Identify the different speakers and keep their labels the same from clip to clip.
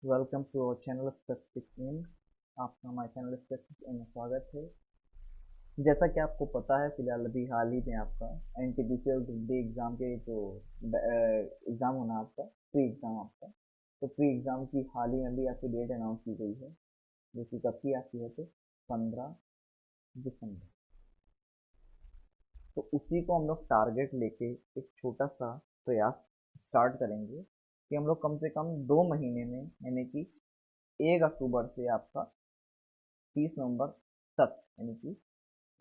Speaker 1: Welcome to our channel specific in. आपका हमारे channel specific इन में स्वागत है। जैसा कि आपको पता है, फिलहाल अभी हाल ही में आपका एनटीपीसी और ग्रुप डी एग्ज़ाम के जो एग्ज़ाम होना आपका प्री एग्ज़ाम आपका, तो प्री एग्ज़ाम की हाल ही में अभी आपकी डेट अनाउंस की गई है, जो कि कब की आती है, तो 15 दिसंबर। तो उसी को हम लोग टारगेट लेके एक छोटा सा प्रयास स्टार्ट करेंगे कि हम लोग कम से कम 2 महीने में, यानी कि 1 अक्टूबर से आपका 30 नवंबर तक, यानी कि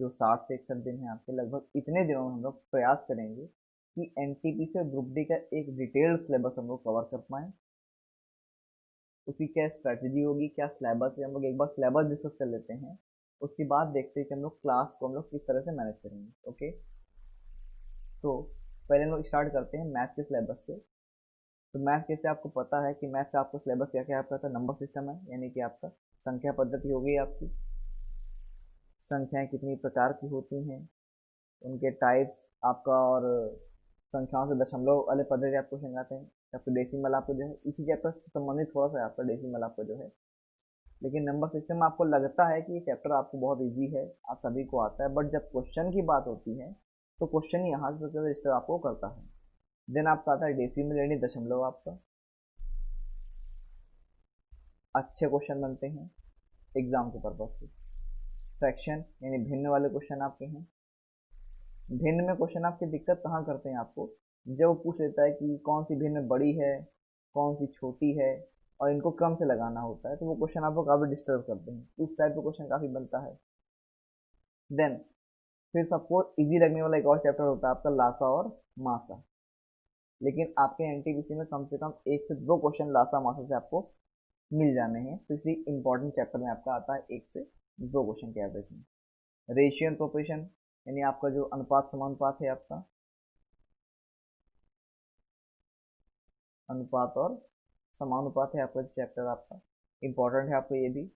Speaker 1: जो 60 से 61 दिन है आपके, लगभग इतने दिनों में हम लोग प्रयास करेंगे कि एनटीपीसी और ग्रुप डी का एक डिटेल्ड सिलेबस हम लोग कवर कर पाएँ। उसकी क्या स्ट्रैटेजी होगी, क्या सिलेबस है, हम लोग एक बार सिलेबस डिस्कस कर लेते हैं। उसके बाद देखते हैं कि हम लोग क्लास को हम लोग किस तरह से मैनेज करेंगे। ओके, तो पहले हम लोग स्टार्ट करते हैं मैथ के सिलेबस से। तो मैथ कैसे, आपको पता है कि मैथ का आपका सिलेबस क्या क्या आपका नंबर सिस्टम है, यानी कि आपका संख्या पद्धति हो गई आपकी, संख्याएं कितनी प्रकार की होती हैं, उनके टाइप्स आपका, और संख्याओं से दशमलव वाले पद्धति आपको समझाते हैं। आपको डेसिमल आपको जो है इसी चैप्टर से संबंधित थोड़ा सा है आपका डेसिमल आपको जो है। लेकिन नंबर सिस्टम आपको लगता है कि ये चैप्टर आपको बहुत इजी है, आप सभी को आता है, बट जब क्वेश्चन की बात होती है तो क्वेश्चन यहाँ से सबसे ज़्यादा डिस्टर्ब आपको करता है। देन आपका आता है डेसिमल यानी दशमलव आपका। अच्छे क्वेश्चन बनते हैं एग्जाम के पर्पज से। फ्रैक्शन यानी भिन्न वाले क्वेश्चन आपके हैं। भिन्न में क्वेश्चन आपकी दिक्कत कहाँ करते हैं आपको, जब वो पूछ लेता है कि कौन सी भिन्न बड़ी है, कौन सी छोटी है, और इनको क्रम से लगाना होता है, तो वो क्वेश्चन आपको काफ़ी डिस्टर्ब करते हैं। उस टाइप का क्वेश्चन काफ़ी बनता है। देन फिर सपोज इजी लगने वाला एक और चैप्टर होता है आपका लासा और मासा। लेकिन आपके एनटीपीसी में कम से कम 1 से 2 क्वेश्चन लासा मासा से आपको मिल जाने हैं, तो इसलिए इंपॉर्टेंट चैप्टर में आपका आता है 1 से 2 क्वेश्चन के एवरेज में। रेशियो एंड प्रोपोर्शन यानी आपका जो अनुपात समानुपात है आपका, अनुपात और समानुपात है आपका चैप्टर आपका इम्पोर्टेंट है आपको ये भी।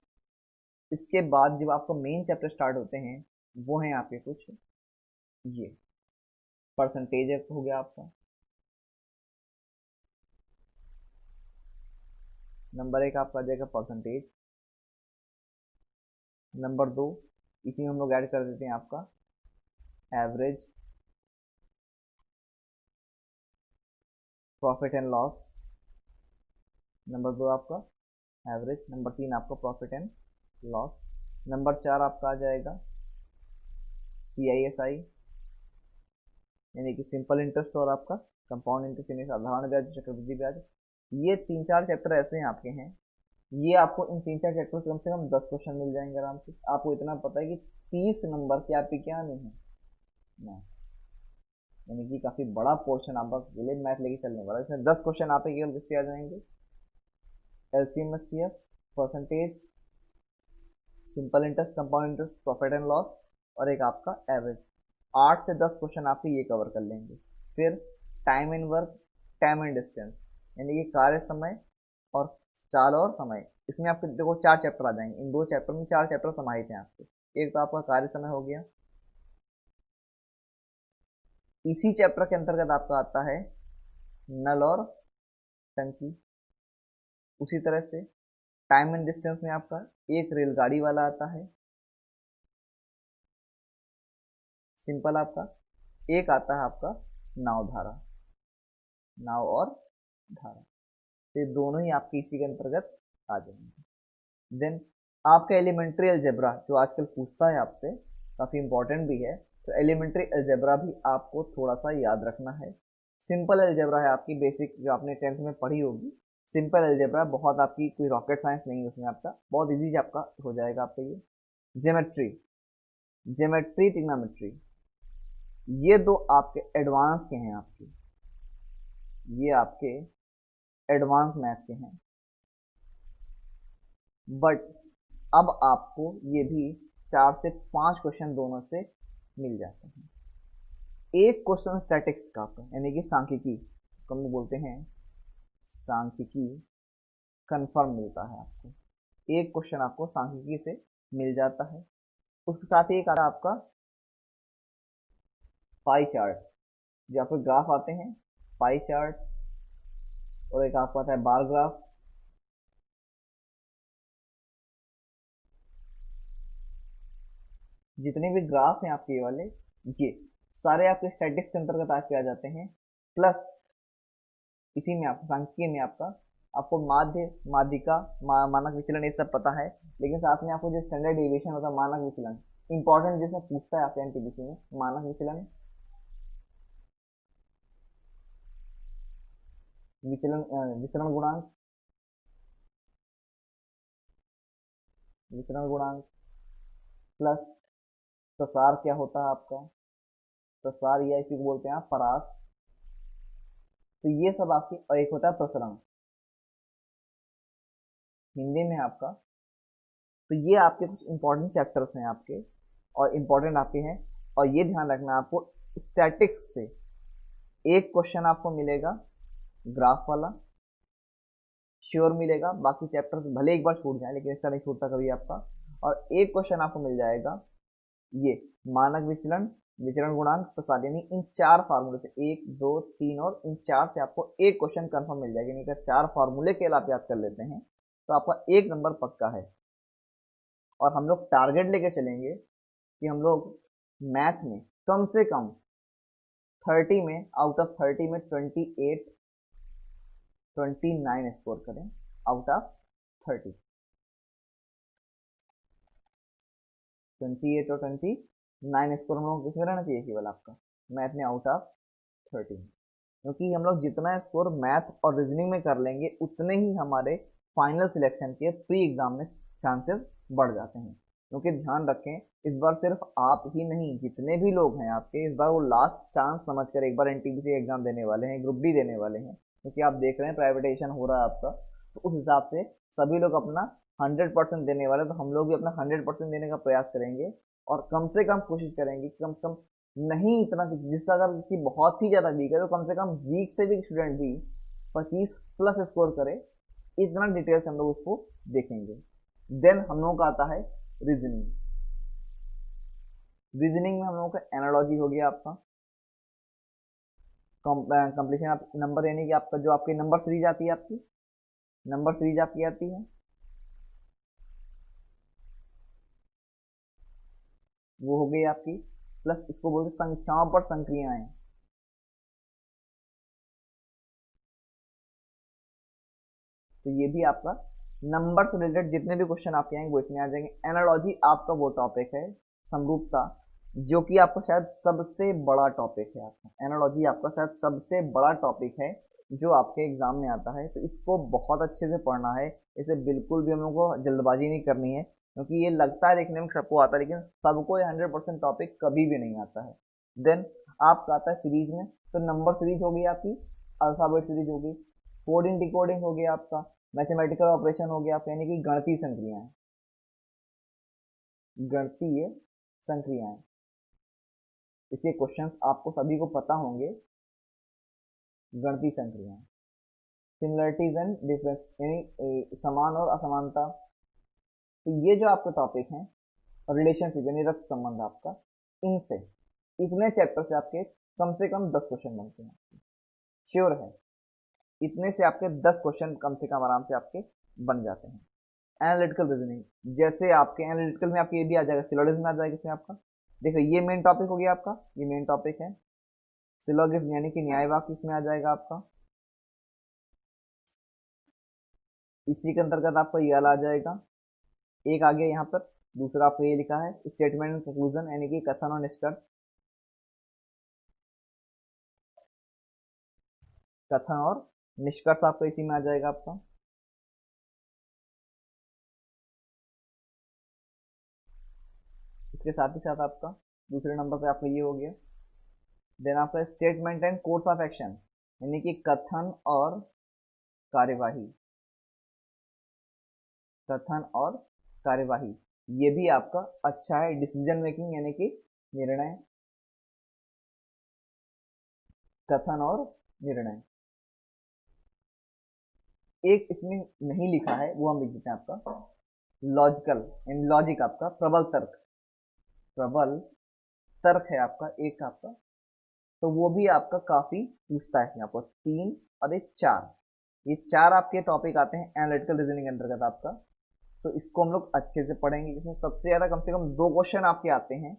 Speaker 1: इसके बाद जब आपका मेन चैप्टर स्टार्ट होते हैं, वो हैं आपके कुछ ये परसेंटेज हो गया आपका। नंबर 1 आपका आ जाएगा परसेंटेज। नंबर 2, इसी में हम लोग ऐड कर देते हैं आपका average, profit and loss. Number 2 आपका एवरेज, नंबर 3 आपका प्रॉफिट एंड लॉस। नंबर 4 आपका आ जाएगा CISI, यानी कि सिंपल इंटरेस्ट, और आपका कंपाउंड इंटरेस्ट यानी साधारण ब्याज, चक्रवृद्धि ब्याज। ये 3-4 चैप्टर ऐसे हैं आपके हैं। ये आपको इन 3-4 चैप्टर से कम 10 क्वेश्चन मिल जाएंगे आराम से। आपको इतना पता है कि 30 नंबर की आपकी क्या नहीं है, मैथ, यानी कि काफी बड़ा पोर्शन आपका लिए मैथ लेके चलने वाला है। इसमें 10 क्वेश्चन आपके केवल किससे आ जाएंगे, LCM SCF, percentage, simple interest, compound interest, profit and loss, और एक आपका एवरेज। 8 से 10 क्वेश्चन आपके ये कवर कर लेंगे। फिर time and work, time and distance, यानी कि कार्य समय और चाल और समय। इसमें आपके देखो 4 चैप्टर आ जाएंगे। इन 2 चैप्टर में 4 चैप्टर समाहित हैं आपके। एक तो आपका कार्य समय हो गया, इसी चैप्टर के अंतर्गत आपका आता है नल और टंकी। उसी तरह से टाइम एंड डिस्टेंस में आपका एक रेलगाड़ी वाला आता है, सिंपल आपका। एक आता है आपका नाव धारा, नाव और धारा। तो ये दोनों ही आपके इसी के अंतर्गत आ जाएंगे। देन आपका एलिमेंट्री अलजेब्रा जो आजकल पूछता है आपसे, काफ़ी इंपॉर्टेंट भी है, तो एलिमेंट्री अलजेब्रा भी आपको थोड़ा सा याद रखना है। सिंपल अलजेब्रा है आपकी बेसिक, जो आपने 10th में पढ़ी होगी। सिंपल अलजेब्रा बहुत आपकी कोई रॉकेट साइंस नहीं है उसमें, आपका बहुत इजी आपका हो जाएगा आपका ये। ज्योमेट्री, ज्योमेट्री, ट्रिग्नोमेट्री, ये दो आपके एडवांस के हैं आपके, ये आपके एडवांस मैथ के हैं। बट अब आपको ये भी 4 से 5 क्वेश्चन दोनों से मिल जाते हैं। एक क्वेश्चन स्टैटिक्स का आपका, यानी कि सांख्यिकी, को हम बोलते हैं सांख्यिकी, कंफर्म मिलता है आपको। एक क्वेश्चन आपको सांख्यिकी से मिल जाता है। उसके साथ ही एक आता है आपका पाई चार्ट, जो आपके ग्राफ आते हैं, पाई चार्ट, और एक आपको आता है बार ग्राफ, जितने भी ग्राफ हैं आपके ये वाले, ये सारे आपके स्टैटिस्टिक्स के अंतर्गत आपके आ जाते हैं। प्लस इसी में आपको सांख्यिकी में आपको माध्य, माध्यिका, मानक विचलन ये सब पता है, लेकिन साथ में आपको जो स्टैंडर्ड डेविएशन होता है, मानक विचलन इंपॉर्टेंट, जिसमें पूछता है आपके एनटीपीसी में, मानक विचलन, विचरण गुणांक, विचरण गुणांक प्लस प्रसार क्या होता है आपका, प्रसार या इसी को बोलते हैं आप परास। तो ये सब आपके, और एक होता है प्रसरण हिंदी में आपका। तो ये आपके कुछ इंपॉर्टेंट चैप्टर्स हैं आपके, और इंपॉर्टेंट आपके हैं। और ये ध्यान रखना आपको, स्टैटिक्स से एक क्वेश्चन आपको मिलेगा ग्राफ वाला, श्योर मिलेगा। बाकी चैप्टर्स भले एक बार छूट जाए, लेकिन इसका नहीं छूटता कभी आपका। और एक क्वेश्चन आपको मिल जाएगा ये मानक विचलन, विचरण गुणांक, प्रसार, यानी इन चार फार्मूले से, 1 2 3 और इन चार से आपको एक क्वेश्चन कंफर्म मिल जाएगा। यानी कि चार फार्मूले के आप याद कर लेते हैं तो आपका एक नंबर पक्का है। और हम लोग टारगेट लेके चलेंगे कि हम लोग मैथ में कम से कम 30 में, आउट ऑफ 30 में 28 29 स्कोर करें, आउट ऑफ 30। 28 और 29 स्कोर हम लोग किसमें रहना चाहिए केवल आपका, मैथ में, आउट ऑफ 30। क्योंकि हम लोग जितना स्कोर मैथ और रीजनिंग में कर लेंगे, उतने ही हमारे फाइनल सिलेक्शन के प्री एग्जाम में चांसेस बढ़ जाते हैं। क्योंकि ध्यान रखें, इस बार सिर्फ आप ही नहीं, जितने भी लोग हैं आपके, इस बार वो लास्ट चांस समझकर एक बार एनटीपीसी एग्जाम देने वाले हैं, ग्रुप डी देने वाले हैं। क्योंकि आप देख रहे हैं प्राइवेटाइजेशन हो रहा है आपका, तो उस हिसाब से सभी लोग अपना 100% देने वाले। तो हम लोग भी अपना 100% देने का प्रयास करेंगे, और कम से कम कोशिश करेंगे कि कम से कम, नहीं इतना, जिसका अगर जिसकी बहुत ही ज़्यादा वीक है तो कम से कम वीक से भी स्टूडेंट भी 25 प्लस स्कोर करे। इतना डिटेल्स हम लोग उसको देखेंगे। देन हम लोगों का आता है रीजनिंग। रीजनिंग में हम लोगों का एनालॉजी हो गया आपका, कंप्लीशन ऑफ नंबर, यानी कि आपका जो आपकी नंबर सीरीज आती है, आपकी नंबर सीरीज आपकी आती है, वो हो गई आपकी। प्लस इसको बोलते संख्याओं पर संक्रियाएं। तो ये भी आपका नंबर से रिलेटेड जितने भी क्वेश्चन आपके आएंगे वो इसमें आ जाएंगे। एनालॉजी आपका वो टॉपिक है, समरूपता, जो कि आपका शायद सबसे बड़ा टॉपिक है। आपका एनालॉजी आपका शायद सबसे बड़ा टॉपिक है जो आपके एग्जाम में आता है। तो इसको बहुत अच्छे से पढ़ना है, इसे बिल्कुल भी हम लोग को जल्दबाजी नहीं करनी है। क्योंकि ये लगता है देखने में सबको आता है, लेकिन सबको ये 100% टॉपिक कभी भी नहीं आता है। देन आपका आता है सीरीज में, तो नंबर सीरीज हो गई आपकी, अल्फाबेट सीरीज हो गई, कोडिंग डिकोडिंग हो गया आपका, मैथमेटिकल ऑपरेशन हो गया आपका, यानी कि गणितीय संक्रियाएं, गणितीय संक्रियाएं। इसके क्वेश्चंस आपको सभी को पता होंगे। गणितीय संक्रियाएं, सिमिलरिटीज एंड डिफरेंस, यानी समान और असमानता। तो ये जो आपके टॉपिक हैं, रिलेशनशिप यानी रक्त संबंध आपका, इनसे, इतने चैप्टर से आपके कम से कम 10 क्वेश्चन बनते हैं, श्योर है। इतने से आपके 10 क्वेश्चन कम से कम आराम से आपके बन जाते हैं। एनालिटिकल रीजनिंग, जैसे आपके एनालिटिकल में आपके ये भी आ जाएगा, सिलोगिज्म आ जाएगा इसमें आपका। देखो ये मेन टॉपिक हो गया आपका, ये मेन टॉपिक है सिलोगिज्म, यानी कि न्याय वाक्य इसमें आ जाएगा आपका। इसी के अंतर्गत आपको ये वाला आ जाएगा, एक आगे यहाँ पर दूसरा आपको ये लिखा है स्टेटमेंट एंड कंक्लूजन, यानी कि कथन और निष्कर्ष। कथन और निष्कर्ष आपको इसी में आ जाएगा आपका। इसके साथ ही साथ आपका दूसरे नंबर पे आपका ये हो गया। देन आपका statement and course of action, यानी कि कथन और कार्यवाही, कथन और कार्यवाही, ये भी आपका अच्छा है। डिसीजन मेकिंग, यानी कि निर्णय, कथन और निर्णय। एक इसमें नहीं लिखा है, वो हम लिख देते हैं आपका लॉजिकल, यानी लॉजिक आपका, प्रबल तर्क, प्रबल तर्क है आपका एक आपका। तो वो भी आपका काफी पूछता है इसमें आपको, 3 और एक 4, ये 4 आपके टॉपिक आते हैं एनालिटिकल रीजनिंग के अंतर्गत आपका। तो इसको हम लोग अच्छे से पढ़ेंगे। इसमें सबसे ज्यादा कम से कम 2 क्वेश्चन आपके आते हैं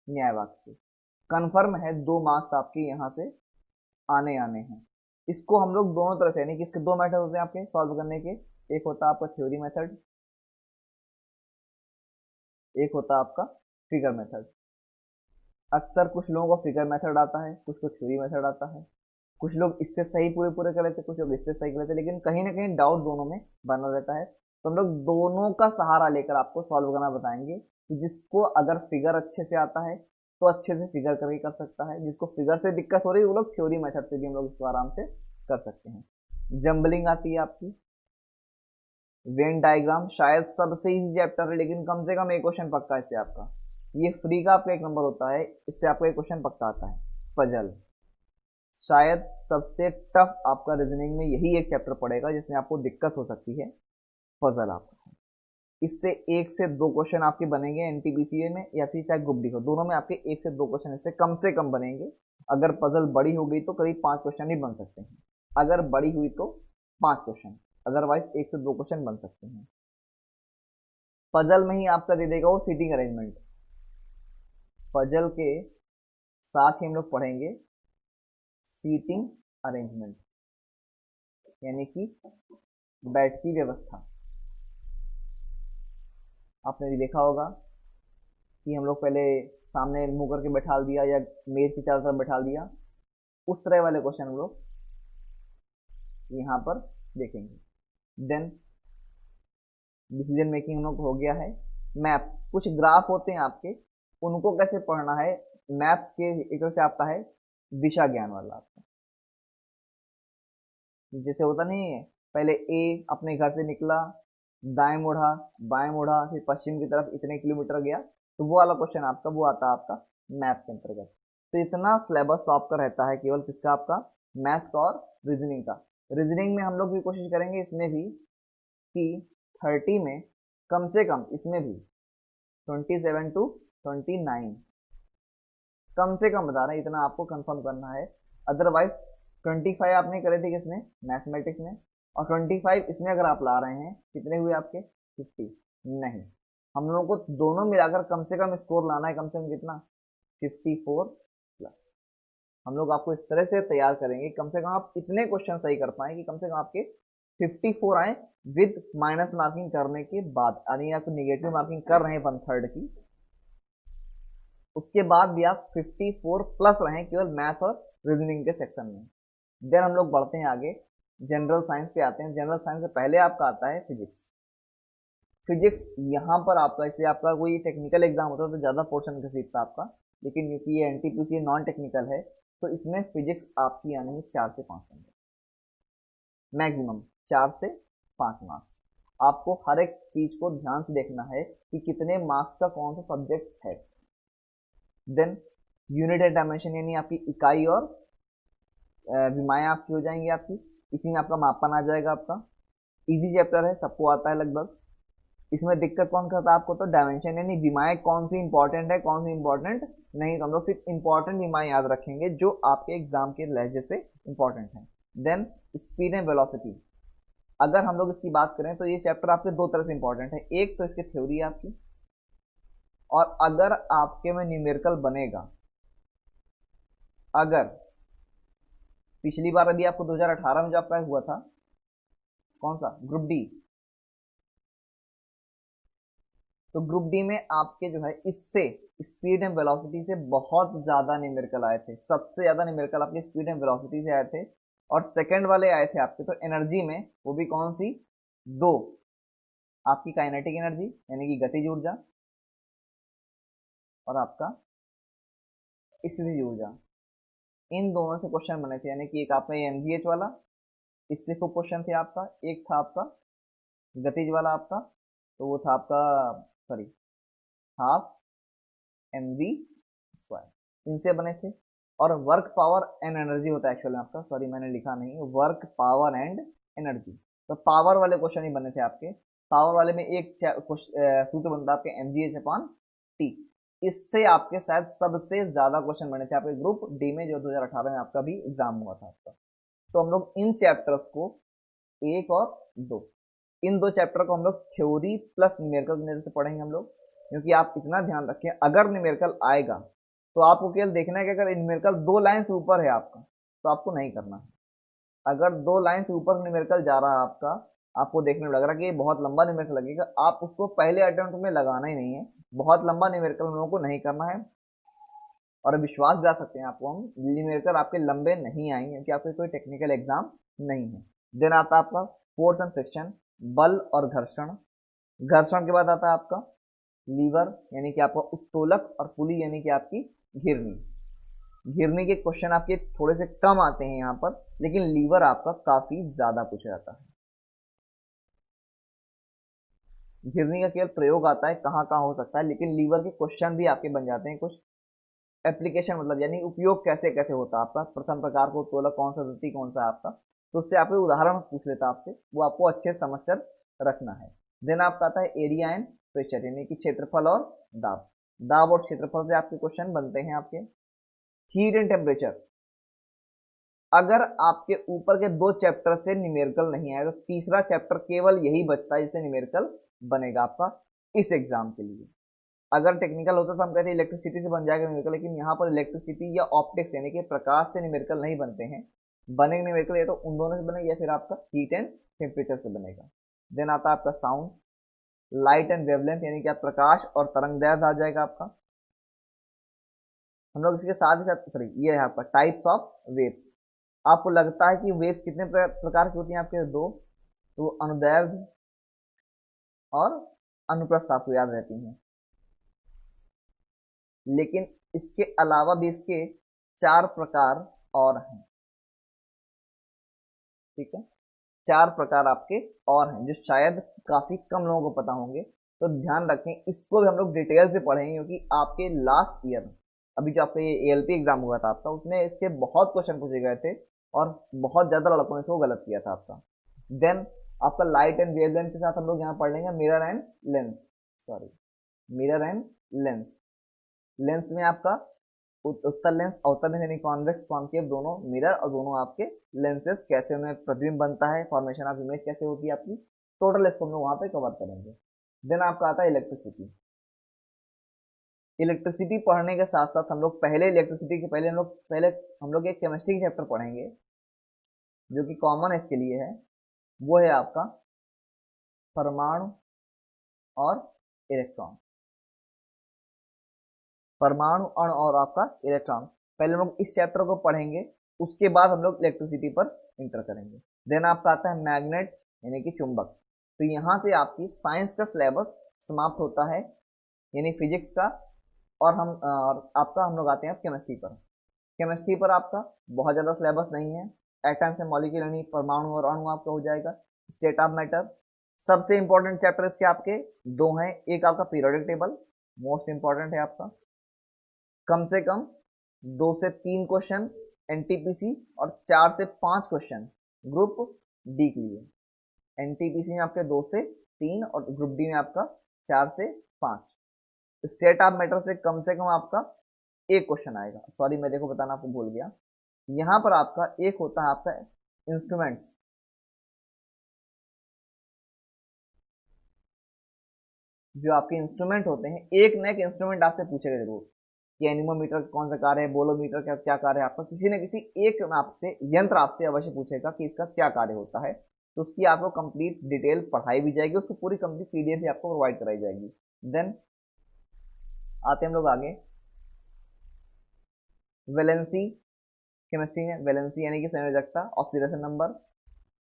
Speaker 1: न्याय वाक्य से, कन्फर्म है 2 मार्क्स आपके यहाँ से आने आने हैं। इसको हम लोग दोनों तरह से, यानी कि इसके 2 मेथड होते हैं आपके सॉल्व करने के, एक होता है आपका थ्योरी मेथड, एक होता है आपका फिगर मेथड। अक्सर कुछ लोगों को फिगर मेथड आता है, कुछ को थ्योरी मेथड आता है, कुछ लोग इससे सही पूरे पूरे कर लेते, कुछ लोग इससे सही कर लेते, लेकिन कहीं ना कहीं डाउट दोनों में बना रहता है। तो हम लोग दोनों का सहारा लेकर आपको सॉल्व करना बताएंगे कि जिसको अगर फिगर अच्छे से आता है तो अच्छे से फिगर करके कर सकता है, जिसको फिगर से दिक्कत हो रही है वो लोग थ्योरी मेथड से भी हम लोग इसको आराम से कर सकते हैं। जंबलिंग आती है आपकी, वेन डायग्राम शायद सबसे इजी चैप्टर है, लेकिन कम से कम एक क्वेश्चन पक्का इससे आपका, ये फ्री का आपका 1 नंबर होता है, इससे आपका एक क्वेश्चन पक्का आता है। पजल शायद सबसे टफ आपका रीजनिंग में यही एक चैप्टर पड़ेगा जिसमें आपको दिक्कत हो सकती है, पजल आपका। इससे 1 से 2 क्वेश्चन आपके बनेंगे एनटीपीसीए में या फिर चाहे ग्रुप डी हो, दोनों में आपके 1 से 2 क्वेश्चन इससे कम से कम बनेंगे। अगर पजल बड़ी हो गई तो करीब 5 क्वेश्चन ही बन सकते हैं, अगर बड़ी हुई तो 5 क्वेश्चन, अदरवाइज 1 से 2 क्वेश्चन बन सकते हैं। पजल में ही आपका दे देगा वो सीटिंग अरेंजमेंट। पजल के साथ ही हम लोग पढ़ेंगे सीटिंग अरेंजमेंट, यानी कि बेड की व्यवस्था। आपने भी देखा होगा कि हम लोग पहले सामने मुंह करके बैठा दिया या मेज की चारों तरफ बैठा दिया, उस तरह वाले क्वेश्चन हम लोग यहाँ पर देखेंगे। देन डिसीजन मेकिंग हम लोग हो गया है। मैप्स, कुछ ग्राफ होते हैं आपके, उनको कैसे पढ़ना है, मैप्स के एक तरह से आपका है दिशा ज्ञान वाला आपका। जैसे होता नहीं है, पहले ए अपने घर से निकला, दाएं मुड़ा, बाएं मुड़ा, फिर पश्चिम की तरफ इतने किलोमीटर गया, तो वो वाला क्वेश्चन आपका वो आता है आपका मैथ के अंतर्गत। तो इतना सिलेबस तो आपका रहता है केवल किसका, आपका मैथ का और रीजनिंग का। रीजनिंग में हम लोग भी कोशिश करेंगे इसमें भी कि 30 में कम से कम, इसमें भी 27 to 29 कम से कम बता रहे हैं, इतना आपको कंफर्म करना है। अदरवाइज 25 आपने करे थे किसमें, मैथमेटिक्स में, और 25 इसमें अगर आप ला रहे हैं, कितने हुए आपके 50? नहीं, हम लोगों को दोनों मिलाकर कम से कम स्कोर लाना है, कम से कम कितना, 54 प्लस। हम लोग आपको इस तरह से तैयार करेंगे कम से कम आप इतने क्वेश्चन सही कर पाए कि कम से कम आपके 54 आए, विद माइनस मार्किंग करने के बाद, यानी आप निगेटिव मार्किंग कर रहे हैं 1/3 की, उसके बाद भी आप 54 प्लस रहे केवल मैथ और रीजनिंग के सेक्शन में। देन हम लोग बढ़ते हैं आगे, जनरल साइंस पे आते हैं। जनरल साइंस से पहले आपका आता है फिजिक्स। फिजिक्स यहाँ पर आपका, इससे आपका कोई टेक्निकल एग्जाम होता है तो ज़्यादा पोर्शन घसीट था आपका, लेकिन क्योंकि ये एनटीपीसी नॉन टेक्निकल है तो इसमें फिजिक्स आपकी आने में 4 से 5 नंबर, मैक्सिमम 4 से 5 मार्क्स। आपको हर एक चीज को ध्यान से देखना है कि कितने मार्क्स का कौन सा सब्जेक्ट है। देन यूनिट एंड डायमेंशन, यानी आपकी इकाई और विमाएं आपकी हो जाएंगी आपकी, इसी में आपका मापन आ जाएगा आपका। इजी चैप्टर है, सबको आता है लगभग। इसमें दिक्कत कौन करता है आपको, तो डायमेंशन, यानी विमाएं कौन सी इंपॉर्टेंट है कौन सी इंपॉर्टेंट नहीं, तो हम लोग सिर्फ इंपॉर्टेंट विमाएं याद रखेंगे जो आपके एग्जाम के लहजे से इंपॉर्टेंट है। देन स्पीड एंड वेलोसिटी, अगर हम लोग इसकी बात करें तो ये चैप्टर आपके 2 तरह से इंपॉर्टेंट है। एक तो इसकी थ्योरी है आपकी, और अगर आपके में न्यूमेरिकल बनेगा, अगर पिछली बार अभी आपको 2018 में जो आपका हुआ था, कौन सा, ग्रुप डी, तो ग्रुप डी में आपके जो है इससे स्पीड एंड वेलोसिटी से बहुत ज्यादा न्यूमेरिकल आए थे, सबसे ज्यादा न्यूमेरिकल आपके स्पीड एंड वेलोसिटी से आए थे। और सेकंड वाले आए थे आपके तो एनर्जी में, वो भी कौन सी, 2, आपकी काइनेटिक एनर्जी यानी कि गतिज ऊर्जा, और आपका स्थितिज ऊर्जा। इन दोनों से क्वेश्चन बने थे, यानी कि एक आपका एमजीएच वाला, इससे खूब क्वेश्चन थे आपका, एक था आपका गतिज वाला आपका, तो वो था आपका, सॉरी, हाफ mv स्क्वायर, इनसे बने थे। और वर्क पावर एंड एनर्जी होता है एक्चुअली आपका, सॉरी मैंने लिखा नहीं, वर्क पावर एंड एनर्जी, तो पावर वाले क्वेश्चन ही बने थे आपके। पावर वाले में एक सूत्र बनता है आपके mgh अपॉन टी, इससे आपके शायद सबसे ज्यादा क्वेश्चन बने थे आपके ग्रुप डी में, जो 2018 में आपका भी एग्जाम हुआ था आपका। तो हम लोग इन चैप्टर्स को 1 और 2, इन दो चैप्टर को हम लोग थ्योरी प्लस न्यूमेरिकल की नजर से पढ़ेंगे हम लोग, क्योंकि आप इतना ध्यान रखें अगर न्यूमेरिकल आएगा तो आपको केवल देखना है कि अगर न्यूमेरिकल 2 लाइन से ऊपर है आपका तो आपको नहीं करना है। अगर 2 लाइन से ऊपर न्यूमेरिकल जा रहा है आपका, आपको देखने में लग रहा है कि ये बहुत लंबा न्यूमेरिकल लगेगा, आप उसको पहले अटेम्प्ट में लगाना ही नहीं है। बहुत लंबा न्यूमेरिकल हम लोगों को नहीं करना है, और विश्वास दिला सकते हैं आपको हम, न्यूमेरिकल आपके लंबे नहीं आएंगे क्योंकि आपके कोई टेक्निकल एग्जाम नहीं है। देन आता है आपका फोर्स एंड फ्रिक्शन, बल और घर्षण। घर्षण के बाद आता है आपका लीवर यानी कि आपका उत्तोलक, और पुली यानी कि आपकी घिरनी। घिरनी के क्वेश्चन आपके थोड़े से कम आते हैं यहाँ पर, लेकिन लीवर आपका काफी ज्यादा पूछा जाता है। घिरनी का केवल प्रयोग आता है कहाँ कहाँ हो सकता है, लेकिन लीवर के क्वेश्चन भी आपके बन जाते हैं कुछ। एप्लीकेशन मतलब यानी उपयोग कैसे कैसे होता है आपका, प्रथम प्रकार को उत्तोलक कौन सा, द्वितीय कौन सा आपका, तो उससे आपको उदाहरण पूछ लेता आपसे, वो आपको अच्छे से समझकर रखना है। देन आपका आता है एरिया एंड प्रेशर यानी कि क्षेत्रफल और दाब। दाब और क्षेत्रफल से आपके क्वेश्चन बनते हैं आपके। हीट एंड टेम्परेचर, अगर आपके ऊपर के 2 चैप्टर से न्यूमेरिकल नहीं आया तो तीसरा चैप्टर केवल यही बचता है जिससे न्यूमेरिकल बनेगा आपका इस एग्जाम के लिए। अगर टेक्निकल होता तो हम कहते हैं इलेक्ट्रिसिटी से बन जाएगा न्यूमेरिकल, लेकिन यहाँ पर इलेक्ट्रिसिटी या ऑप्टिक्स यानी कि प्रकाश से न्यूमेरिकल नहीं बनते हैं। बनेंगे न्यूमेरिकल या तो उन दोनों से बनेगा या फिर आपका हीट एंड टेम्परेचर से बनेगा। देन आता है आपका साउंड, लाइट एंड वेवलेंथ यानी कि आप प्रकाश और तरंगदैर्घ्य आ जाएगा आपका। हम लोग इसके साथ ही साथ सॉरी ये है आपका टाइप्स ऑफ वेव्स। आपको लगता है कि वेव कितने प्रकार की होती हैं आपके? 2, तो अनुदैर्घ्य और अनुप्रस्थ आपको याद रहती हैं, लेकिन इसके अलावा भी इसके 4 प्रकार और हैं। ठीक है, 4 प्रकार आपके और हैं जो शायद काफी कम लोगों को पता होंगे, तो ध्यान रखें, इसको भी हम लोग डिटेल से पढ़ेंगे क्योंकि आपके लास्ट ईयर अभी जो आपका ये एएलपी एग्जाम हुआ था आपका, उसमें इसके बहुत क्वेश्चन पूछे गए थे और बहुत ज्यादा लड़कों ने इसको गलत किया था आपका। देन आपका लाइट एंड वेवलेंथ के साथ हम लोग यहाँ पढ़ लेंगे mirror and lens, sorry mirror and lens. Lens में आपका उत्तल लेंस, अवतल लेंस यानी कॉन्वेक्स कॉनकेव दोनों मिरर, और दोनों आपके लेंसेज कैसे उनमें प्रतिबिंब बनता है, फॉर्मेशन ऑफ इमेज कैसे होती है आपकी, टोटल इसको हम लोग वहां पे कवर करेंगे। देन आपका आता है इलेक्ट्रिसिटी। इलेक्ट्रिसिटी पढ़ने के साथ साथ हम लोग पहले इलेक्ट्रिसिटी के पहले हम लोग एक केमिस्ट्री के चैप्टर पढ़ेंगे जो कि कॉमन इसके लिए है, वो है आपका परमाणु और इलेक्ट्रॉन। परमाणु, अणु और आपका इलेक्ट्रॉन, पहले हम लोग इस चैप्टर को पढ़ेंगे, उसके बाद हम लोग इलेक्ट्रिसिटी पर इंटर करेंगे। देन आपका आता है मैग्नेट यानी कि चुंबक। तो यहाँ से आपकी साइंस का सिलेबस समाप्त होता है यानी फिजिक्स का, और आपका हम लोग आते हैं केमिस्ट्री पर। केमिस्ट्री पर आपका बहुत ज़्यादा सिलेबस नहीं है, एटम्स एंड मॉलिक्यूल यानी परमाणु और अणु आपका हो जाएगा। स्टेट ऑफ मैटर, सबसे इंपॉर्टेंट चैप्टर इसके आपके 2 हैं, एक आपका पीरियोडिक टेबल मोस्ट इंपॉर्टेंट है आपका, कम से कम 2 से 3 क्वेश्चन एनटीपीसी और 4 से 5 क्वेश्चन ग्रुप डी के लिए। एनटीपीसी में आपके 2 से 3 और ग्रुप डी में आपका 4 से 5। स्टेट ऑफ मैटर से कम आपका 1 क्वेश्चन आएगा, सॉरी मैं देखो बताना आपको भूल गया, यहां पर आपका एक होता है आपका इंस्ट्रूमेंट्स। जो आपके इंस्ट्रूमेंट होते हैं, एक न एक इंस्ट्रूमेंट आपसे पूछेगा जरूर कि एनीमोमीटर कौन सा कार्य है, बोलोमीटर का क्या कार्य है आपका, किसी न किसी एक आपसे यंत्र आपसे अवश्य पूछेगा कि इसका क्या कार्य होता है, तो उसकी आपको कंप्लीट डिटेल पढ़ाई भी जाएगी, उसको पूरी कंप्लीट पीडीएफ भी आपको प्रोवाइड कराई जाएगी। देन आते हम लोग आगे वैलेंसी। केमिस्ट्री में वैलेंसी यानी कि संयोजकता, ऑक्सीडेशन नंबर,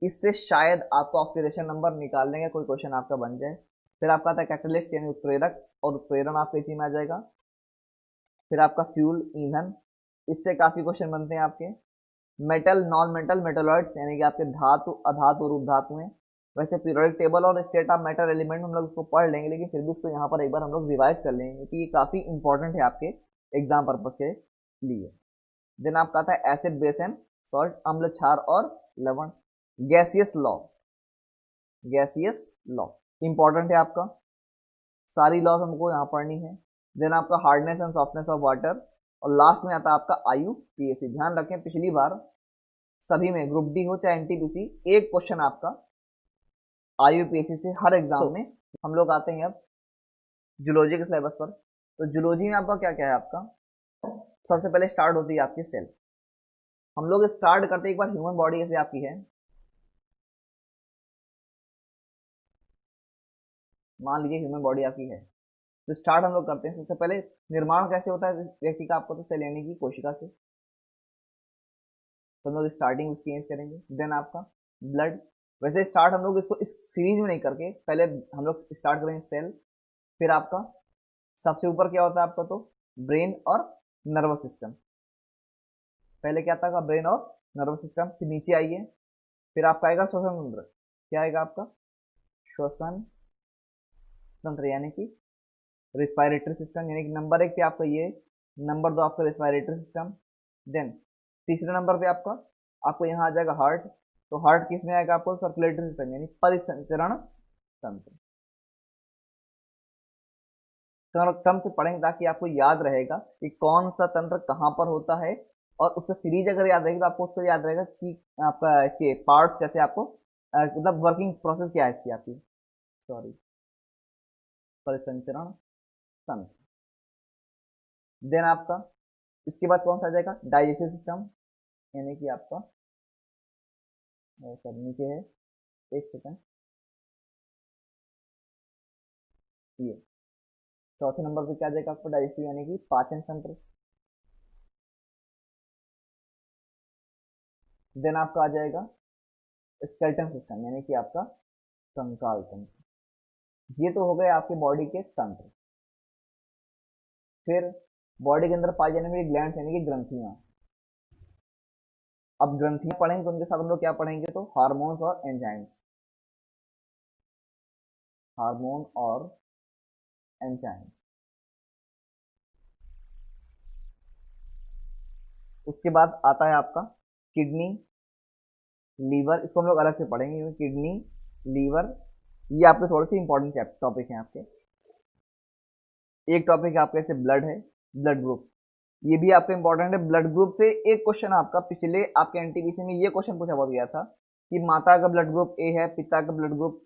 Speaker 1: इससे शायद आपको ऑक्सीडेशन नंबर निकालने का कोई क्वेश्चन आपका बन जाए। फिर आपका आता है कैटलिस्ट यानी उत्प्रेरक, और उत्प्रेरण आपका इसी में आ जाएगा। फिर आपका फ्यूल ईंधन, इससे काफी क्वेश्चन बनते हैं आपके। मेटल नॉन मेटल मेटलॉइड्स यानी कि आपके धातु अधातु रूप धातु हैं। वैसे पीरियोडिक टेबल और स्टेट ऑफ मैटर एलिमेंट हम लोग इसको पढ़ लेंगे, लेकिन फिर भी इसको यहाँ पर एक बार हम लोग रिवाइज कर लेंगे क्योंकि ये काफी इंपॉर्टेंट है आपके एग्जाम पर्पज के लिए। देन आपका आता है एसिड बेस एंड सॉल्ट, अम्ल क्षार और लवण। Gaseous law, gaseous law important है आपका, सारी लॉज हमको यहाँ पढ़नी है। देन आपका hardness and softness of water, और लास्ट में आता है आपका आईयूपीएसी। ध्यान रखें पिछली बार सभी में ग्रुप डी हो चाहे एनटीपीसी, एक क्वेश्चन आपका IUPAC से हर एग्जाम में हम लोग आते हैं अब जूलॉजी के सिलेबस पर। तो जूलॉजी में आपका क्या क्या है, आपका सबसे पहले स्टार्ट होती है आपकी सेल। हम लोग स्टार्ट करते एक बार ह्यूमन बॉडी ऐसे आपकी है, मान लीजिए ह्यूमन बॉडी आपकी है। तो स्टार्ट हम लोग करते हैं सबसे पहले निर्माण कैसे होता है व्यक्ति का, आपको तो सेल यानी की कोशिका से, तो हम लोग स्टार्टिंग उसकी एज करेंगे। देन आपका ब्लड, वैसे स्टार्ट हम लोग इसको इस सीरीज में नहीं करके पहले हम लोग स्टार्ट करेंगे सेल, फिर आपका सबसे ऊपर क्या होता है आपका, तो ब्रेन और नर्वस सिस्टम। पहले क्या था, ब्रेन और नर्वस सिस्टम, फिर नीचे आइए, फिर आपका आएगा श्वसन तंत्र। क्या आएगा आपका, श्वसन तंत्र यानी कि रिस्पायरेटरी सिस्टम, यानी कि नंबर 1 पे आपका ये, नंबर 2 आपका रिस्पायरेटरी सिस्टम। देन तीसरे नंबर पे आपका आपको यहाँ आ जाएगा हार्ट। तो हार्ट किस में आएगा, आपको सर्कुलेटरी सिस्टम यानी परिसंचरण तंत्र। क्रम से पढ़ेंगे ताकि आपको याद रहेगा कि कौन सा तंत्र कहाँ पर होता है, और उसका सीरीज अगर याद रहेगी तो आपको उसको याद रहेगा कि आपका इसके पार्ट्स कैसे आपको मतलब वर्किंग प्रोसेस क्या है इसकी आपकी, सॉरी, परिसंचरण तंत्र। देन आपका इसके बाद कौन सा आ जाएगा, डाइजेस्टिव सिस्टम, यानी कि आपका सर नीचे है, एक सेकंड, ये चौथे नंबर पे क्या आ जाएगा आपको, डाइजेस्टिव यानी कि पाचन तंत्र। देन आपका आ जाएगा स्केलेटन सिस्टम, यानी कि आपका कंकाल तंत्र। ये तो हो गए आपके बॉडी के तंत्र। फिर बॉडी के अंदर पाई जाने वाली ग्लैंड्स यानी कि ग्रंथियां। अब ग्रंथियां पढ़ेंगे तो उनके साथ हम लोग क्या पढ़ेंगे, तो हार्मोन्स और एंजाइम्स, हार्मोन और एंजाइम्स। उसके बाद आता है आपका किडनी, लीवर, इसको हम लोग अलग से पढ़ेंगे क्योंकि किडनी, लीवर ये आपके थोड़े से इंपॉर्टेंट टॉपिक हैं आपके। एक टॉपिक आपके जैसे ब्लड है, ब्लड ग्रुप, ये भी आपका इंपॉर्टेंट है। ब्लड ग्रुप से एक क्वेश्चन आपका पिछले आपके एनटीपीसी में ये क्वेश्चन पूछा बहुत गया था कि माता का ब्लड ग्रुप ए है, पिता का ब्लड ग्रुप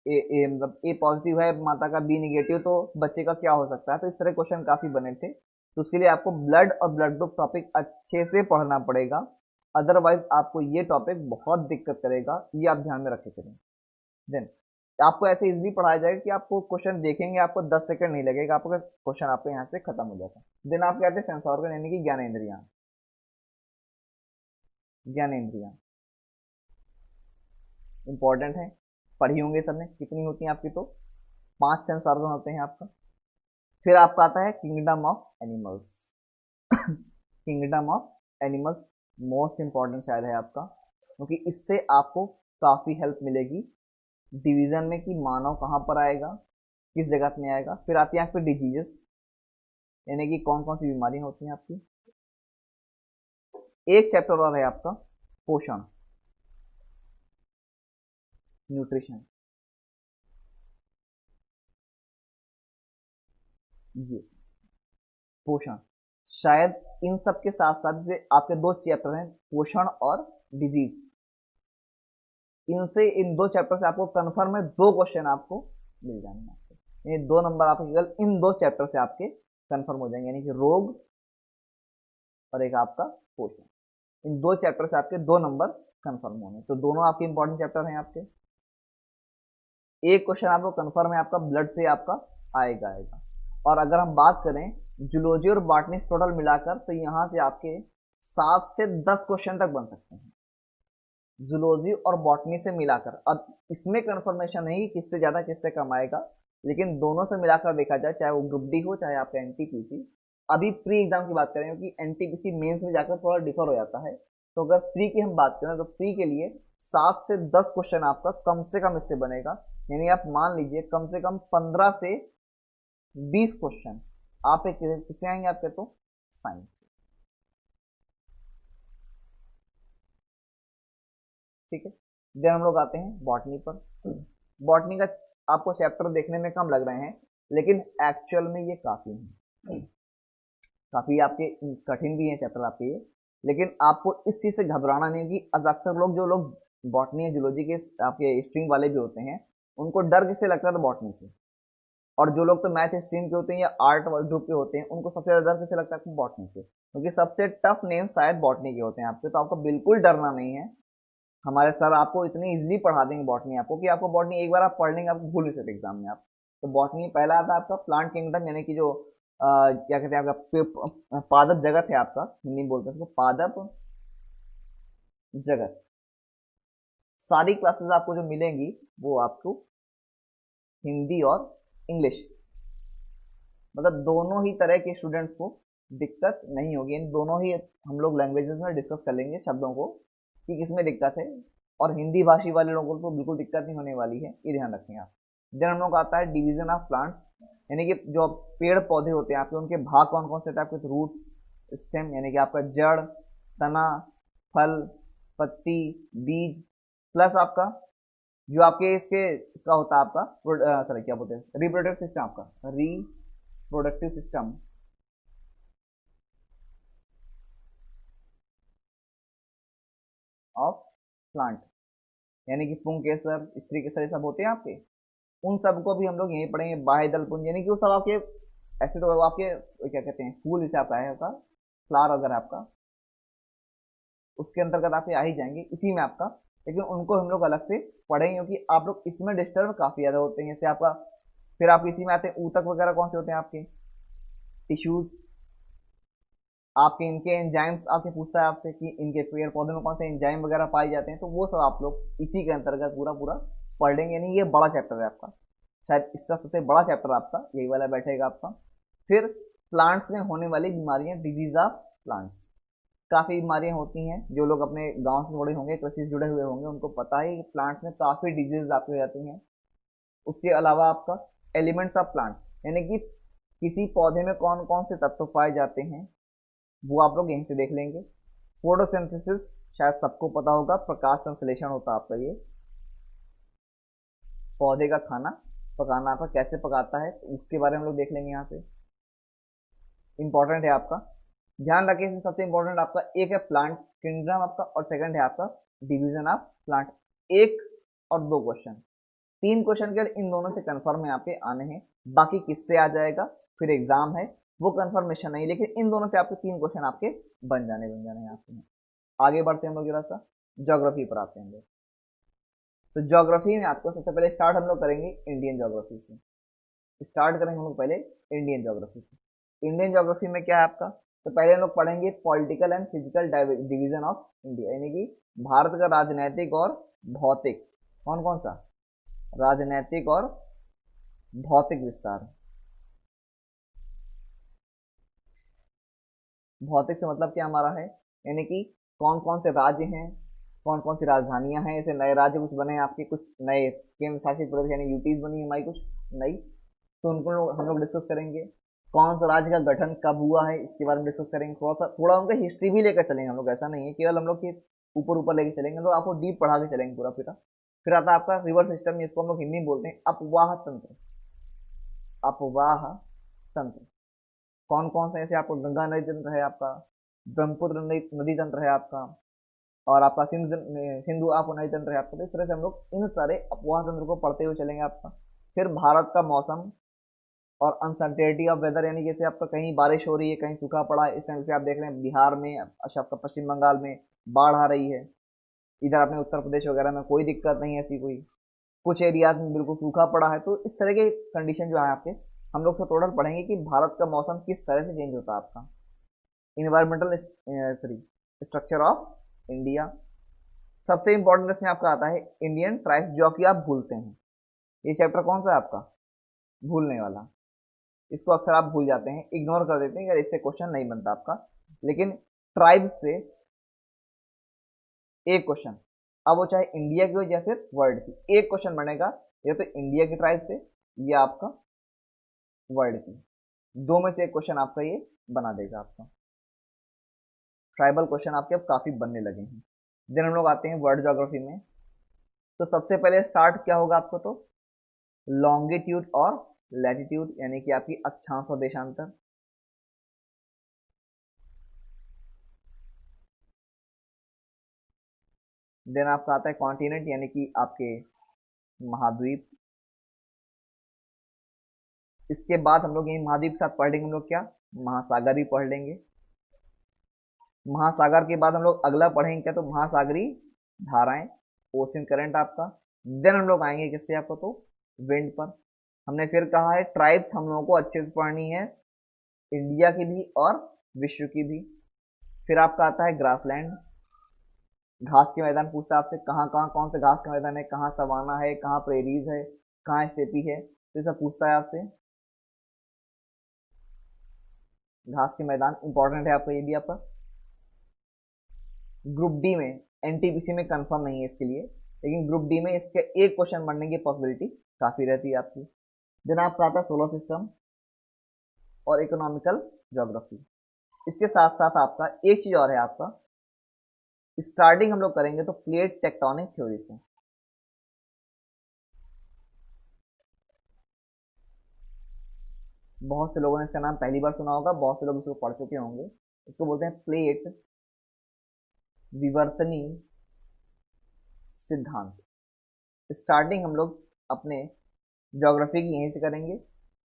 Speaker 1: ए मतलब ए पॉजिटिव है, माता का बी निगेटिव, तो बच्चे का क्या हो सकता है। तो इस तरह क्वेश्चन काफी बने थे, तो उसके लिए आपको ब्लड और ब्लड ग्रुप टॉपिक अच्छे से पढ़ना पड़ेगा, अदरवाइज आपको ये टॉपिक बहुत दिक्कत करेगा, ये आप ध्यान में रखे चलें। देन आपको ऐसे इजिली पढ़ाया जाएगा कि आपको क्वेश्चन देखेंगे आपको 10 सेकंड नहीं लगेगा, आपका क्वेश्चन आपके यहाँ से खत्म हो जाता है। देन आप कहते हैं सेंस ऑर्गन यानी कि ज्ञानेंद्रियां, ज्ञानेंद्रियां इंपॉर्टेंट है, पढ़ी होंगे सबने, कितनी होती हैं आपकी, तो 5 सेंस ऑर्गन होते हैं आपका। फिर आपका आता है kingdom of animals. Kingdom of animals most important शायद है आपका, क्योंकि इससे आपको काफी हेल्प मिलेगी डिवीजन में कि मानव कहाँ पर आएगा, किस जगह में आएगा। फिर आती है आपकी डिजीजेस, यानी कि कौन कौन सी बीमारियां होती हैं आपकी। एक चैप्टर और है आपका पोषण, न्यूट्रिशन, ये पोषण, शायद इन सब के साथ साथ जैसे आपके 2 चैप्टर हैं पोषण और डिजीज, इनसे इन 2 चैप्टर से आपको कन्फर्म है 2 क्वेश्चन आपको मिल जाएंगे आपको, ये 2 नंबर आपको केवल इन 2 चैप्टर से आपके कन्फर्म हो जाएंगे, यानी कि रोग और एक आपका पोषण। इन 2 चैप्टर से आपके 2 नंबर कंफर्म होंगे, तो दोनों आपके इंपॉर्टेंट चैप्टर हैं आपके। एक क्वेश्चन आपको कंफर्म है आपका ब्लड से आपका आएगा। और अगर हम बात करें जूलॉजी और बॉटनी टोटल मिलाकर, तो यहाँ से आपके 7 से 10 क्वेश्चन तक बन सकते हैं जूलॉजी और बॉटनी से मिलाकर। अब इसमें कंफर्मेशन नहीं किससे ज्यादा किससे कम आएगा, लेकिन दोनों से मिलाकर देखा जाए, चाहे वो ग्रुप डी हो चाहे आपका एनटीपीसी। अभी प्री एग्जाम की बात करें क्योंकि एनटीपीसी मेंस में जाकर थोड़ा डिफर हो जाता है, तो अगर प्री की हम बात करें तो प्री के लिए 7 से 10 क्वेश्चन आपका कम से कम इससे बनेगा, यानी आप मान लीजिए कम से कम 15 से 20 क्वेश्चन आप किससे आएंगे आपके, तो साइंस। ठीक है, देन हम लोग आते हैं बॉटनी पर। बॉटनी का आपको चैप्टर देखने में कम लग रहे हैं, लेकिन एक्चुअल में ये काफी आपके कठिन भी हैं चैप्टर आपके ये, लेकिन आपको इस चीज से घबराना नहीं कि अक्सर लोग जो लोग बॉटनी या जूलॉजी के आपके स्ट्रीम वाले भी होते हैं, उनको डर किससे लगता है? तो बॉटनी से। और जो लोग तो मैथ स्ट्रीम के होते हैं या आर्ट ग्रुप के होते हैं, उनको सबसे ज्यादा डर किससे लगता है? बॉटनी से, क्योंकि सबसे टफ नेम शायद बॉटनी के होते हैं आपके। तो आपको बिल्कुल डरना नहीं है, हमारे सर आपको इतनी इजीली पढ़ा देंगे बॉटनी आपको, कि आपको बॉटनी एक बार आप पढ़ लेंगे, आपको भूल नहीं सकते एग्जाम में आप। तो बॉटनी पहला आता है आपका प्लांट किंगडम, यानी कि जो क्या कहते हैं आपका पादप जगत है आपका, हिंदी में बोलते हैं उसको पादप जगत। सारी क्लासेस आपको जो मिलेंगी वो आपको हिंदी और इंग्लिश, मतलब दोनों ही तरह के स्टूडेंट्स को दिक्कत नहीं होगी। इन दोनों ही हम लोग लैंग्वेजेस में डिस्कस कर लेंगे शब्दों को कि किसमें दिक्कत है, और हिंदी भाषी वाले लोगों को बिल्कुल दिक्कत नहीं होने वाली है, ये ध्यान रखें आप। देन हम लोग का आता है डिवीजन ऑफ प्लांट्स, यानी कि जो पेड़ पौधे होते हैं आपके, उनके भाग कौन कौन से होते हैं आपके? रूट्स, स्टेम यानी कि आपका जड़, तना, फल, पत्ती, बीज, प्लस आपका जो आपके इसका होता है आपका सॉरी क्या बोलते हैं, रिप्रोडक्टिव सिस्टम, आपका रिप्रोडक्टिव सिस्टम ऑफ प्लांट, यानी कि पुंकेसर, स्त्री केसर, ये सब होते हैं आपके। उन सबको भी हम लोग यहीं पढ़ेंगे। बाह्यदल पुंज, यानी कि वो सब आपके ऐसे तो आपके क्या कहते हैं, फूल जैसे आपका है आपका फ्लावर वगैरह आपका, उसके अंतर्गत आपके आ ही जाएंगे इसी में आपका। लेकिन उनको हम लोग अलग से पढ़ेंगे, क्योंकि आप लोग इसमें डिस्टर्ब काफी ज्यादा होते हैं। जैसे आपका फिर आप इसी में आते हैं ऊतक वगैरह कौन से होते हैं आपके? टिश्यूज आपके, इनके एंजाइम्स आपके पूछता है आपसे कि इनके पेड़ पौधे में कौन से एंजाइम वगैरह पाए जाते हैं, तो वो सब आप लोग इसी के अंतर्गत पूरा पूरा पढ़ लेंगे। यानी ये बड़ा चैप्टर है आपका, शायद इसका सबसे बड़ा चैप्टर आपका यही वाला बैठेगा आपका। फिर प्लांट्स में होने वाली बीमारियां, डिजीज ऑफ प्लांट्स। काफी बीमारियां होती हैं, जो लोग अपने गांव से थोड़े होंगे, कृषि से जुड़े हुए होंगे, उनको पता है कि प्लांट्स में काफी डिजीज आपकी हो जाती हैं। उसके अलावा आपका एलिमेंट्स ऑफ प्लांट, यानी कि किसी पौधे में कौन कौन से तत्व पाए जाते हैं, वो आप लोग यहीं से देख लेंगे। फोटोसिंथेसिस शायद सबको पता होगा, प्रकाश संश्लेषण होता है आपका ये, पौधे का खाना पकाना आपका कैसे पकाता है, तो उसके बारे में हम लोग देख लेंगे यहाँ से। इंपॉर्टेंट है आपका, ध्यान रखिए। इसमें सबसे इंपॉर्टेंट आपका एक है प्लांट किंगडम आपका, और सेकंड है आपका डिवीजन ऑफ प्लांट। एक और दो क्वेश्चन, तीन क्वेश्चन के इन दोनों से कंफर्म है आपके आने हैं। बाकी किससे आ जाएगा फिर एग्जाम है, वो कंफर्मेशन नहीं, लेकिन इन दोनों से आपके तीन क्वेश्चन आपके बन जाने हैं आपके। आगे बढ़ते हैं हम लोग जरा सा ज्योग्राफी पर आते हैं हम लोग। तो ज्योग्राफी में आपको सबसे पहले स्टार्ट हम लोग करेंगे इंडियन ज्योग्राफी से। स्टार्ट करेंगे हम लोग पहले इंडियन ज्योग्राफी से। इंडियन ज्योग्राफी में क्या है आपका? तो पहले हम लोग पढ़ेंगे political and physical division of India, यानी कि भारत का राजनैतिक और भौतिक, कौन कौन सा? राजनैतिक और भौतिक विस्तार। भौतिक से मतलब क्या हमारा है, यानी कि कौन कौन से राज्य हैं, कौन कौन सी राजधानियां हैं, ऐसे नए राज्य कुछ बने हैं आपके, कुछ नए केंद्र शासित प्रदेश यानी यूटीज बनी है हमारी कुछ नई, तो उनको हम लोग डिस्कस करेंगे। कौन सा राज्य का गठन कब हुआ है, इसके बारे में डिस्कस करेंगे। थोड़ा उनका हिस्ट्री भी लेकर चलेंगे हम लोग, ऐसा नहीं है केवल हम लोग के ऊपर ऊपर लेके चलेंगे, हम लोग आपको डीप पढ़ा के चलेंगे पूरा पूरा। फिर आता है आपका रिवर सिस्टम, जिसको हम लोग हिंदी में बोलते हैं अपवाह तंत्र। अपवाह तंत्र कौन कौन से, ऐसे आपको गंगा नदी तंत्र है आपका, ब्रह्मपुत्र नदी नदी तंत्र है आपका, और आपका सिंधु आप नदी तंत्र है आपका। तो इस तरह से हम लोग इन सारे अपवाह तंत्र को पढ़ते हुए चलेंगे आपका। फिर भारत का मौसम और अनसर्टेनिटी ऑफ वेदर, यानी जैसे आपका कहीं बारिश हो रही है, कहीं सूखा पड़ा है। इस टाइम से आप देख रहे हैं बिहार में, अच्छा आपका पश्चिम बंगाल में बाढ़ आ रही है, इधर अपने उत्तर प्रदेश वगैरह में कोई दिक्कत नहीं है ऐसी कोई, कुछ एरियाज में बिल्कुल सूखा पड़ा है। तो इस तरह के कंडीशन जो है आपके, हम लोग से टोटल पढ़ेंगे कि भारत का मौसम किस तरह से चेंज होता है आपका। Environmental sorry structure of India. सबसे इंपॉर्टेंट इसमें आपका आता है इंडियन ट्राइब्स, जो कि आप भूलते हैं। ये चैप्टर कौन सा है आपका? भूलने वाला। इसको अक्सर आप भूल जाते हैं, इग्नोर कर देते हैं, अगर इससे क्वेश्चन नहीं बनता आपका। लेकिन ट्राइब से एक क्वेश्चन, अब वो चाहे इंडिया की हो या फिर वर्ल्ड की, एक क्वेश्चन बनेगा या तो इंडिया की ट्राइब से या आपका वर्ल्ड की, दो में से एक क्वेश्चन आपका ये बना देगा आपका। ट्राइबल क्वेश्चन आपके अब काफी बनने लगे हैं। देन हम लोग आते हैं वर्ल्ड ज्योग्राफी में। तो सबसे पहले स्टार्ट क्या होगा आपको? तो लॉन्गिट्यूड और लैटिट्यूड, यानी कि आपकी अक्षांश और देशांतर। देन आपका आता है कॉन्टिनेंट यानी कि आपके महाद्वीप। इसके बाद हम लोग यही महाद्वीप के साथ पढ़ लेंगे हम लोग क्या, महासागर भी पढ़ लेंगे। महासागर के बाद हम लोग अगला पढ़ेंगे क्या, तो महासागरीय धाराएं, ओशन करंट आपका। देन हम लोग आएंगे किस पे आपको, तो विंड पर। हमने फिर कहा है ट्राइब्स हम लोगों को अच्छे से पढ़नी है, इंडिया की भी और विश्व की भी। फिर आपका आता है ग्रासलैंड, घास के मैदान पूछता है आपसे, कहाँ कहाँ कौन से घास के मैदान है, कहाँ सवाना है, कहाँ प्रेरीज है, कहाँ स्टेपी है, तो ये सब पूछता है आपसे। घास के मैदान इंपॉर्टेंट है आपका, ये भी आपका ग्रुप डी में, एनटीपीसी में कंफर्म नहीं है इसके लिए, लेकिन ग्रुप डी में इसके एक क्वेश्चन बनने की पॉसिबिलिटी काफी रहती है आपकी। देन आपका आता है सोलर सिस्टम और इकोनॉमिकल ज्योग्राफी। इसके साथ साथ आपका एक चीज और है आपका, स्टार्टिंग हम लोग करेंगे तो प्लेट टेक्टोनिक थ्योरी से। बहुत से लोगों ने इसका नाम पहली बार सुना होगा, बहुत से लोग इसको पढ़ चुके होंगे। इसको बोलते हैं प्लेट विवर्तनी सिद्धांत। स्टार्टिंग हम लोग अपने ज्योग्राफी की यहीं से करेंगे,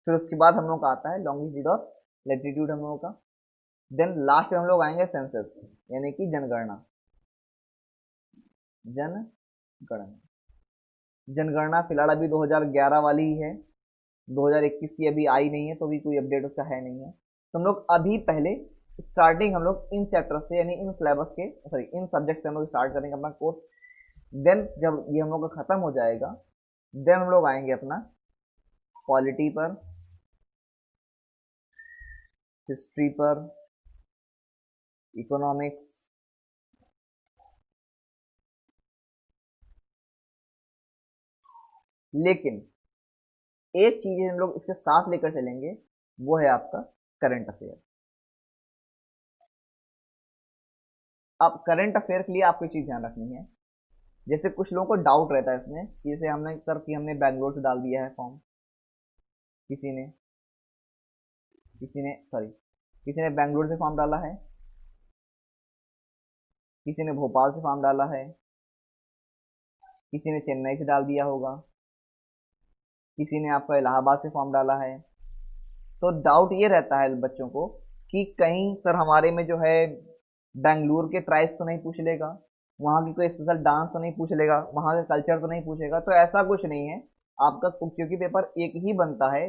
Speaker 1: फिर उसके बाद हम लोग का आता है लॉन्गिट्यूड और लेटीट्यूड हम लोगों का। देन लास्ट में हम लोग आएंगे सेंसस यानी कि जनगणना। जनगणना जनगणना फिलहाल अभी 2011 वाली ही है, 2021 की अभी आई नहीं है, तो भी कोई अपडेट उसका है नहीं है। तो हम लोग अभी पहले स्टार्टिंग हम लोग इन चैप्टर से यानी इन सिलेबस के सॉरी इन सब्जेक्ट से हम लोग स्टार्ट करेंगे अपना कोर्स। देन जब ये हम लोग का खत्म हो जाएगा, देन हम लोग आएंगे अपना पॉलिटी पर, हिस्ट्री पर, इकोनॉमिक्स, लेकिन एक चीज हम लोग इसके साथ लेकर चलेंगे, वो है आपका करंट अफेयर। अब करंट अफेयर के लिए आपको चीज ध्यान रखनी है, जैसे कुछ लोगों को डाउट रहता है इसमें, जैसे हमने सर कि हमने बैंगलोर से डाल दिया है फॉर्म, किसी ने किसी ने बैंगलोर से फॉर्म डाला है, किसी ने भोपाल से फॉर्म डाला है, किसी ने चेन्नई से डाल दिया होगा, किसी ने आपका इलाहाबाद से फॉर्म डाला है। तो डाउट ये रहता है बच्चों को कि कहीं सर हमारे में जो है बेंगलुरु के ट्राइब्स तो नहीं पूछ लेगा, वहाँ की कोई स्पेशल डांस तो नहीं पूछ लेगा, वहाँ का कल्चर तो नहीं पूछेगा। तो ऐसा कुछ नहीं है आपका, क्योंकि पेपर एक ही बनता है।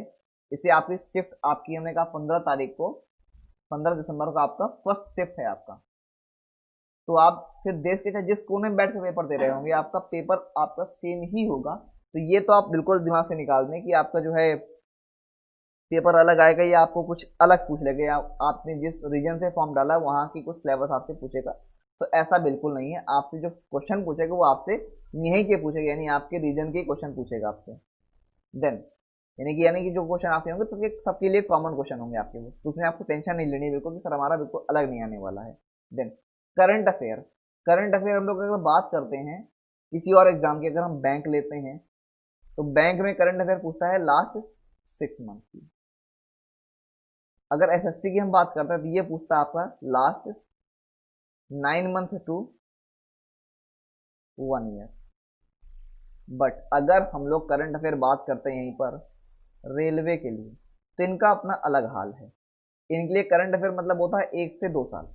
Speaker 1: इसे आपकी शिफ्ट आपकी हमने कहा 15 तारीख को, 15 दिसंबर को आपका फर्स्ट शिफ्ट है आपका। तो आप फिर देश के चाहे जिस कोने में बैठ के पेपर दे रहे होंगे, आपका पेपर आपका सेम ही होगा। तो ये तो आप बिल्कुल दिमाग से निकाल दें कि आपका जो है पेपर अलग आएगा या आपको कुछ अलग पूछ लेगा, या आपने जिस रीजन से फॉर्म डाला वहाँ की कुछ सिलेबस आपसे पूछेगा। तो ऐसा बिल्कुल नहीं है, आपसे जो क्वेश्चन पूछेगा वो आपसे यहीं के पूछेगा, यानी आपके रीजन के क्वेश्चन पूछेगा आपसे। देन यानी कि जो क्वेश्चन आपके होंगे तो सबके लिए कॉमन क्वेश्चन होंगे आपके वो, तो उसमें आपको टेंशन नहीं लेनी बिल्कुल कि सर हमारा बिल्कुल अलग नहीं आने वाला है। देन करंट अफेयर हम लोग अगर बात करते हैं किसी और एग्जाम की, अगर हम बैंक लेते हैं तो बैंक में करंट अफेयर पूछता है लास्ट 6 मंथ की। अगर एसएससी की हम बात करते हैं तो ये पूछता है आपका last 9 month to 1 year. But अगर हम लोग करंट अफेयर बात करते हैं यहीं पर रेलवे के लिए, तो इनका अपना अलग हाल है। इनके लिए करंट अफेयर मतलब होता है 1 से 2 साल,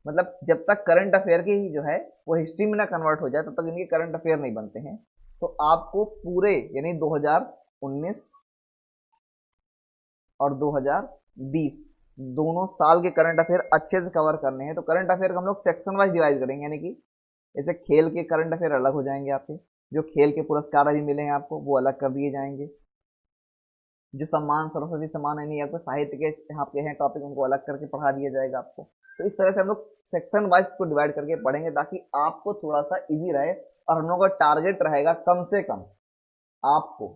Speaker 1: मतलब जब तक करंट अफेयर की जो है वो हिस्ट्री में ना कन्वर्ट हो जाए तब तक इनके करंट अफेयर नहीं बनते हैं। तो आपको पूरे यानी 2019 और 2020 दोनों साल के करंट अफेयर अच्छे से कवर करने हैं। तो करंट अफेयर को हम लोग सेक्शन वाइज डिवाइड करेंगे, यानी कि जैसे खेल के करंट अफेयर अलग हो जाएंगे आपके, जो खेल के पुरस्कार अभी मिले हैं आपको वो अलग कर दिए जाएंगे, जो सम्मान सरस्वती सम्मान यानी आपको साहित्य के आपके हैं टॉपिक उनको अलग करके पढ़ा दिया जाएगा आपको। तो इस तरह से हम लोग सेक्शन वाइज को डिवाइड करके पढ़ेंगे ताकि आपको थोड़ा सा इजी रहे, और हम लोग का टारगेट रहेगा कम से कम आपको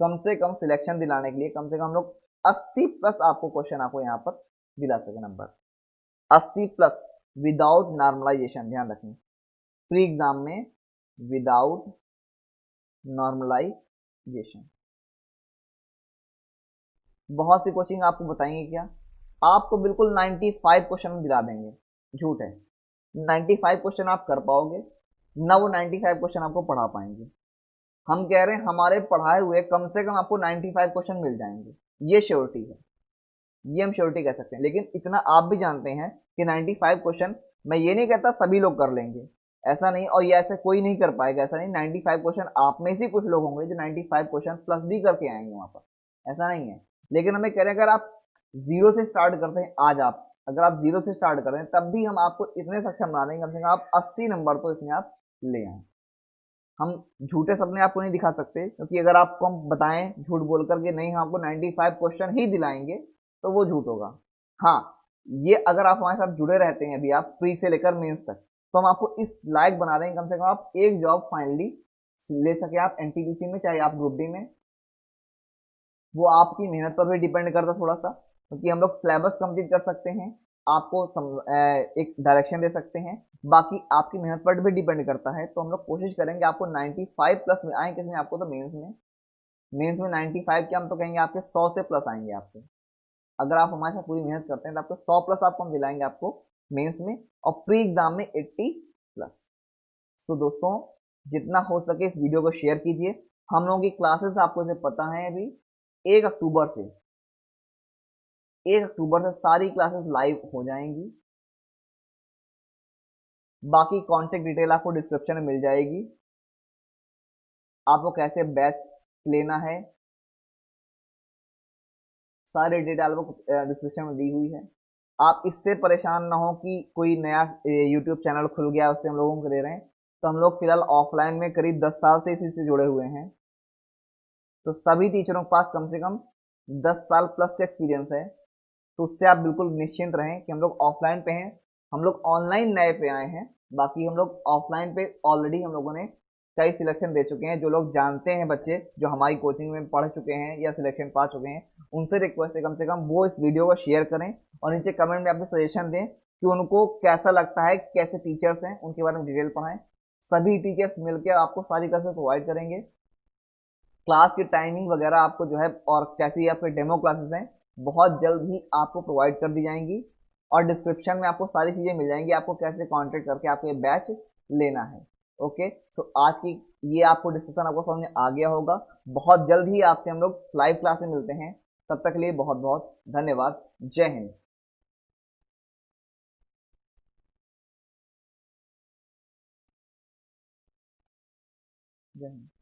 Speaker 1: कम से कम सिलेक्शन दिलाने के लिए कम से कम हम लोग 80 प्लस आपको क्वेश्चन आपको यहाँ पर दिला सके, नंबर 80 प्लस विदाउट नॉर्मलाइजेशन। ध्यान रखें प्री एग्जाम में विदाउट नॉर्मलाइजेशन। बहुत सी कोचिंग आपको बताएंगे क्या, आपको बिल्कुल 95 क्वेश्चन दिला देंगे, झूठ है। 95 क्वेश्चन आप कर पाओगे, ना वो 95 क्वेश्चन आपको पढ़ा पाएंगे। हम कह रहे हैं हमारे पढ़ाए हुए कम से कम आपको 95 क्वेश्चन मिल जाएंगे, ये श्योरिटी है, ये हम श्योरिटी कह सकते हैं। लेकिन इतना आप भी जानते हैं कि 95 क्वेश्चन, मैं ये नहीं कहता सभी लोग कर लेंगे, ऐसा नहीं, और ये ऐसे कोई नहीं कर पाएगा, ऐसा नहीं। 95 क्वेश्चन आप में से कुछ लोग होंगे जो 95 क्वेश्चन प्लस भी करके आएंगे वहां पर, ऐसा नहीं है। लेकिन हमें कह रहे हैं अगर आप जीरो से स्टार्ट करते हैं, आज आप अगर आप जीरो से स्टार्ट कर रहे हैं, तब भी हम आपको इतने सक्षम बना देंगे, कम से कम आप 80 नंबर तो इसमें आप ले आए। हम झूठे सपने आपको नहीं दिखा सकते, क्योंकि अगर आपको हम बताएं झूठ बोल करके नहीं, हम आपको 95 क्वेश्चन ही दिलाएंगे तो वो झूठ होगा। हाँ, ये अगर आप हमारे साथ जुड़े रहते हैं अभी, आप प्री से लेकर मेंस तक, तो हम आपको इस लायक बना देंगे कम से कम आप एक जॉब फाइनली ले सके, आप एनटीपीसी में, चाहे आप ग्रुप डी में। वो आपकी मेहनत पर भी डिपेंड करता थोड़ा सा, क्योंकि हम लोग सिलेबस कंप्लीट कर सकते हैं, आपको एक डायरेक्शन दे सकते हैं, बाकी आपकी मेहनत पर भी डिपेंड करता है। तो हम लोग कोशिश करेंगे आपको 95 प्लस में आए, किसमें आपको, तो मेंस में 95 के हम तो कहेंगे आपके 100 से प्लस आएंगे आपके। अगर आप हमारे साथ पूरी मेहनत करते हैं तो आपको 100 प्लस आपको हम दिलाएंगे आपको मेंस में, और प्री एग्जाम में 80 प्लस। तो दोस्तों, जितना हो सके इस वीडियो को शेयर कीजिए। हम लोगों की क्लासेस आपको से पता है अभी 1 अक्टूबर से 1 अक्टूबर से सारी क्लासेस लाइव हो जाएंगी। बाकी कांटेक्ट डिटेल आपको डिस्क्रिप्शन में मिल जाएगी, आपको कैसे बैच लेना है सारी डिटेल आपको डिस्क्रिप्शन में दी हुई है। आप इससे परेशान ना हो कि कोई नया यूट्यूब चैनल खुल गया उससे हम लोगों को दे रहे हैं, तो हम लोग फिलहाल ऑफलाइन में करीब 10 साल से इसी से जुड़े हुए हैं। तो सभी टीचरों के पास कम से कम 10 साल प्लस का एक्सपीरियंस है, तो उससे आप बिल्कुल निश्चिंत रहें कि हम लोग ऑफलाइन पे हैं, हम लोग ऑनलाइन नए पे आए हैं। बाकी हम लोग ऑफलाइन पे ऑलरेडी हम लोगों ने कई सिलेक्शन दे चुके हैं। जो लोग जानते हैं, बच्चे जो हमारी कोचिंग में पढ़ चुके हैं या सिलेक्शन पा चुके हैं, उनसे रिक्वेस्ट है कम से कम वो इस वीडियो को शेयर करें और नीचे कमेंट में अपने सजेशन दें कि उनको कैसा लगता है, कैसे टीचर्स हैं, उनके बारे में डिटेल पढ़ाएं। सभी टीचर्स मिलकर आपको सारी क्लासेस प्रोवाइड करेंगे। क्लास की टाइमिंग वगैरह आपको जो है, और कैसी आपके डेमो क्लासेस हैं, बहुत जल्द ही आपको प्रोवाइड कर दी जाएंगी, और डिस्क्रिप्शन में आपको सारी चीज़ें मिल जाएंगी, आपको कैसे कांटेक्ट करके आपको ये बैच लेना है। ओके, सो आज की ये आपको डिस्कशन आपको समझ में आ गया होगा। बहुत जल्द ही आपसे हम लोग लाइव क्लास में मिलते हैं, तब तक के लिए बहुत बहुत धन्यवाद। जय हिंद। जय हिंद।